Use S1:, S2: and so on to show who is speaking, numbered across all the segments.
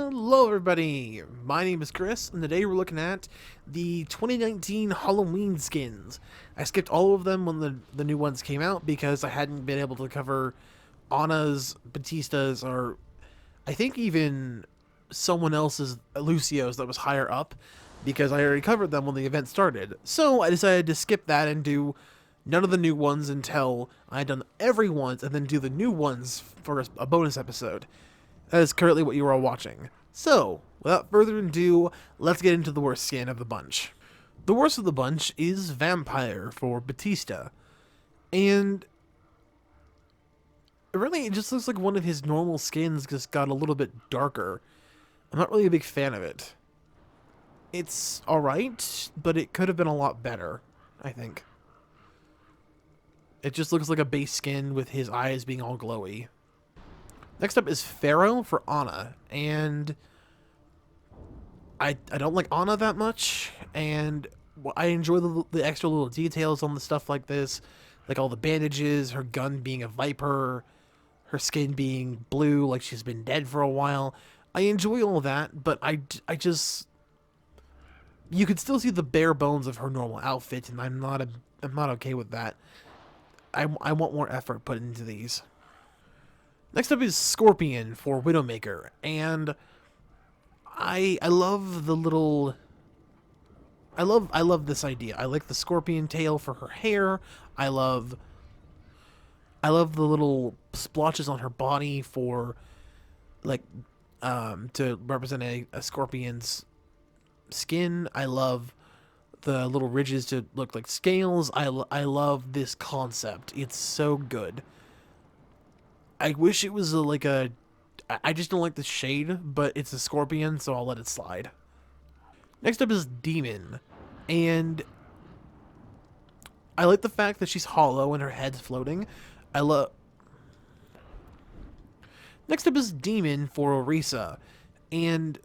S1: Hello everybody, my name is Chris, and today we're looking at the 2019 Halloween skins. I skipped all of them when the new ones came out because I hadn't been able to cover Onna's, Batista's, or I think even someone else's, Lucio's, that was higher up, because I already covered them when the event started. So I decided to skip that and do none of the new ones until I had done everyone's, and then do the new ones for a bonus episode. That is currently what you are all watching. So, without further ado, let's get into the worst skin of the bunch. The worst of the bunch is Vampire for Batista. And really, it just looks like one of his normal skins just got a little bit darker. I'm not really a big fan of it. It's alright, but it could have been a lot better, I think. It just looks like a base skin with his eyes being all glowy. Next up is Pharaoh for Onna, and I don't like Onna that much, and I enjoy the extra little details on the stuff like this, like all the bandages, her gun being a viper, her skin being blue like she's been dead for a while. I enjoy all that, but I just, you could still see the bare bones of her normal outfit, and I'm not okay with that. I want more effort put into these. Next up is Scorpion for Widowmaker, and I love the little, I love this idea. I like the scorpion tail for her hair. I love the little splotches on her body for, like, to represent a scorpion's skin. I love the little ridges to look like scales. I love this concept. It's so good. I wish it was I just don't like the shade, but it's a scorpion, so I'll let it slide. Next up is Demon, and I like the fact that she's hollow and her head's floating. Next up is Demon for Orisa, and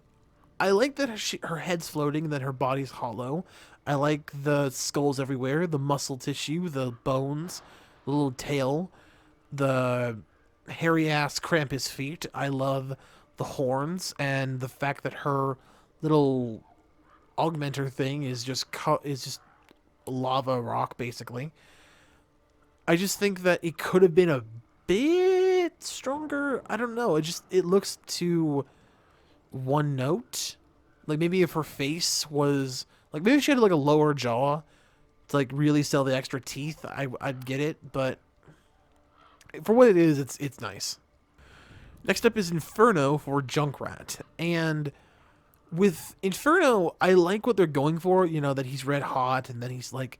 S1: I like that her head's floating, that her body's hollow. I like the skulls everywhere, the muscle tissue, the bones, the little tail, the hairy-ass Krampus feet. I love the horns, and the fact that her little augmenter thing is just lava rock, basically. I just think that it could have been a bit stronger. I don't know. It looks too one note. Like, maybe if her face was, like, maybe she had like a lower jaw to like really sell the extra teeth, I'd get it, but for what it is, it's nice. Next up is Inferno for Junkrat, and with Inferno, I like what they're going for, you know, that he's red hot, and then he's like,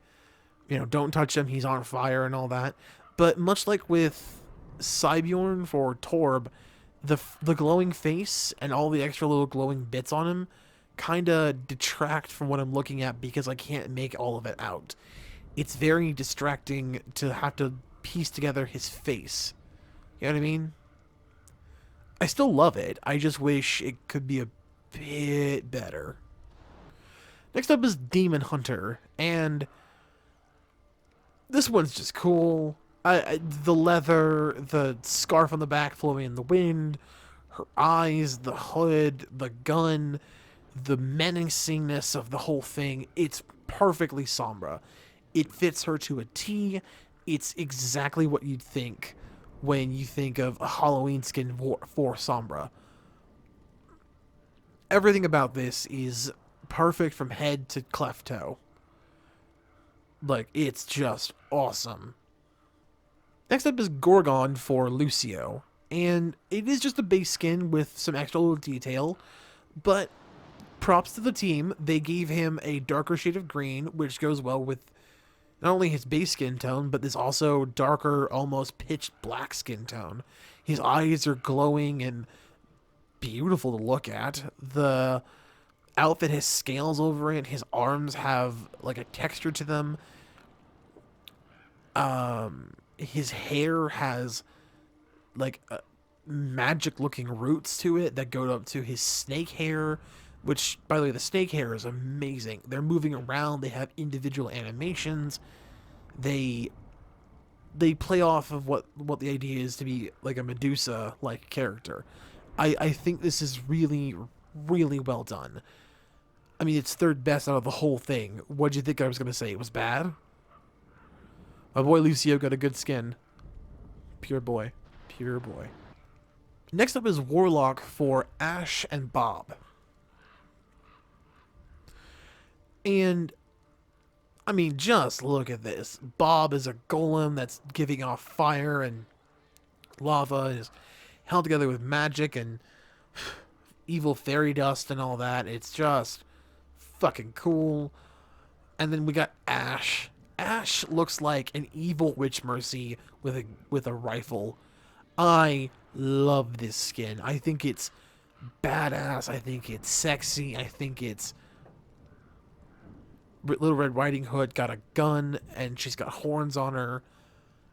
S1: you know, don't touch him, he's on fire and all that. But much like with Cybjorn for Torb, the glowing face and all the extra little glowing bits on him kind of detract from what I'm looking at because I can't make all of it out. It's very distracting to have to piece together his face. You know what I mean? I still love it. I just wish it could be a bit better. Next up is Demon Hunter, and this one's just cool. The leather, the scarf on the back flowing in the wind, her eyes, the hood, the gun, the menacingness of the whole thing. It's perfectly Sombra. It fits her to a T. It's exactly what you'd think when you think of a Halloween skin for Sombra. Everything about this is perfect from head to cleft toe. Like, it's just awesome. Next up is Gorgon for Lucio, and it is just a base skin with some extra little detail, but props to the team. They gave him a darker shade of green, which goes well with not only his base skin tone, but this also darker, almost pitch black skin tone. His eyes are glowing and beautiful to look at. The outfit has scales over it. His arms have like a texture to them. His hair has like magic looking roots to it that go up to his snake hair, which, by the way, the snake hair is amazing. They're moving around. They have individual animations. They play off of what the idea is to be like a Medusa-like character. I think this is really, really well done. I mean, it's third best out of the whole thing. What'd you think I was going to say? It was bad? My boy Lucio got a good skin. Pure boy. Pure boy. Next up is Warlock for Ash and Bob. And, I mean, just look at this. Bob is a golem that's giving off fire and lava and is held together with magic and evil fairy dust and all that. It's just fucking cool. And then we got Ash. Ash looks like an evil witch mercy with a rifle. I love this skin. I think it's badass. I think it's sexy. I think it's Little Red Riding Hood got a gun and she's got horns on her.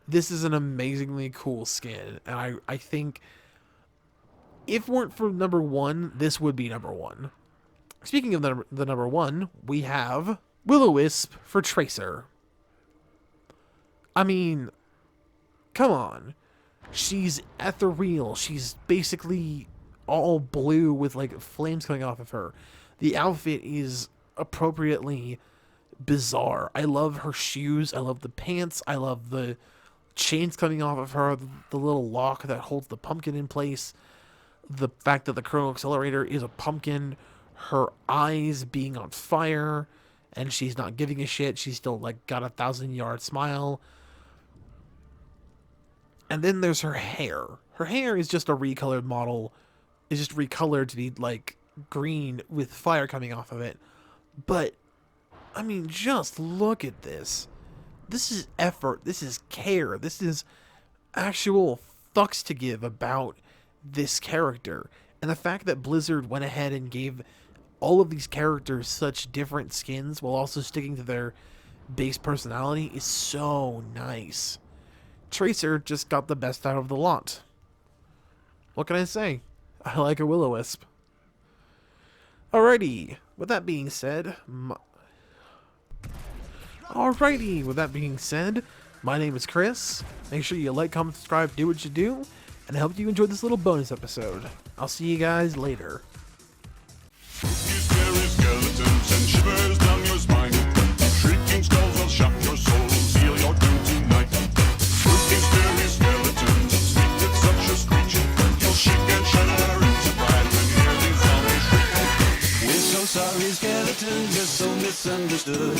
S1: This is an amazingly cool skin, and I think if it weren't for number one, this would be number one. Speaking of the number one, we have Will-O-Wisp for Tracer. I mean, come on. She's ethereal. She's basically all blue with like flames coming off of her. The outfit is appropriately bizarre. I love her shoes. I love the pants. I love the chains coming off of her. The little lock that holds the pumpkin in place. The fact that the chrono accelerator is a pumpkin. Her eyes being on fire. And she's not giving a shit. She's still like got a 1,000-yard smile. And then there's her hair. Her hair is just a recolored model. It's just recolored to be like green with fire coming off of it. But, I mean, just look at this. This is effort. This is care. This is actual fucks to give about this character. And the fact that Blizzard went ahead and gave all of these characters such different skins while also sticking to their base personality is so nice. Tracer just got the best out of the lot. What can I say? I like a Will-O-Wisp. Alrighty, with that being said, my name is Chris. Make sure you like, comment, subscribe, do what you do, and I hope you enjoyed this little bonus episode. I'll see you guys later.
S2: Scary skeletons and shivers down your spine. Shrieking skulls will shock your soul, seal your doom tonight. Spooky, scary skeletons speak with such a screech. You'll shake and shudder in surprise when you hear these zombies shriek. We're so sorry, skeletons, you're so misunderstood.